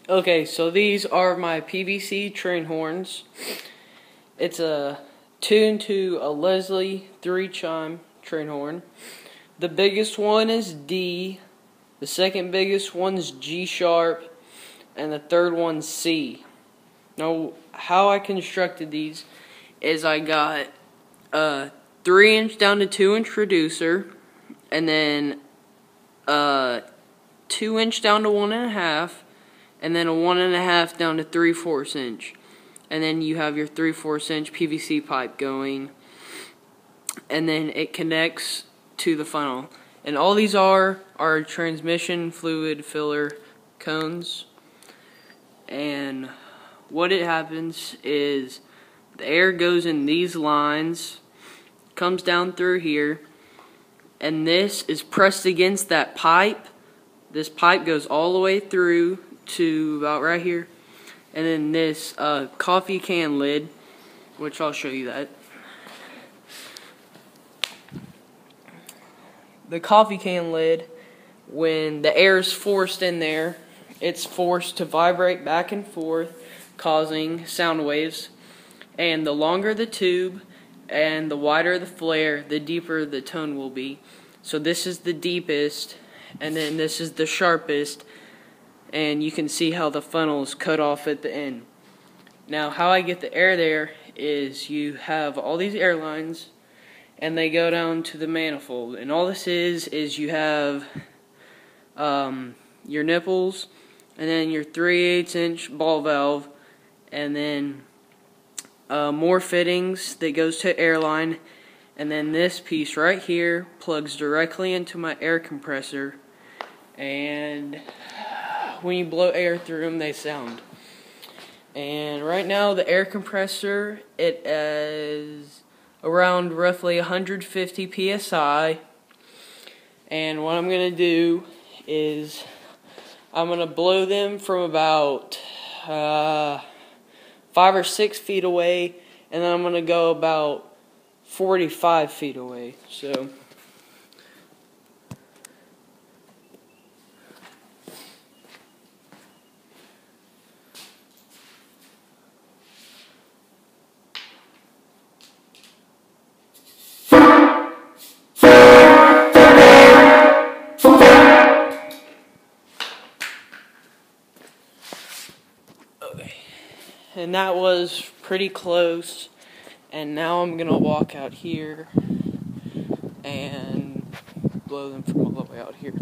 Okay, so these are my PVC train horns. It's tuned to a Leslie 3-chime train horn. The biggest one is D, the second biggest one's G sharp, and the third one's C. Now, how I constructed these is I got a 3-inch down to 2-inch reducer, and then a 2-inch down to 1.5, and then a 1.5 down to 3/4 inch, and then you have your 3/4 inch PVC pipe going, and then it connects to the funnel. And all these are transmission fluid filler cones. And what it happens is the air goes in these lines, comes down through here, and this is pressed against that pipe. This pipe goes all the way through to about right here, and then this coffee can lid, which I'll show you that. The coffee can lid, when the air is forced in there, it's forced to vibrate back and forth, causing sound waves. And the longer the tube and the wider the flare, the deeper the tone will be. So this is the deepest, and then this is the sharpest, and you can see how the funnel is cut off at the end. Now, how I get the air there is you have all these air lines, and they go down to the manifold. And all this is you have your nipples, and then your 3/8 inch ball valve, and then more fittings that goes to airline, and then this piece right here plugs directly into my air compressor, and when you blow air through them, they sound. And right now the air compressor, it is around roughly 150 psi, and what I'm going to do is I'm going to blow them from about 5 or 6 feet away, and then I'm going to go about 45 feet away. So okay, and that was pretty close, and now I'm gonna walk out here and blow them from all the way out here.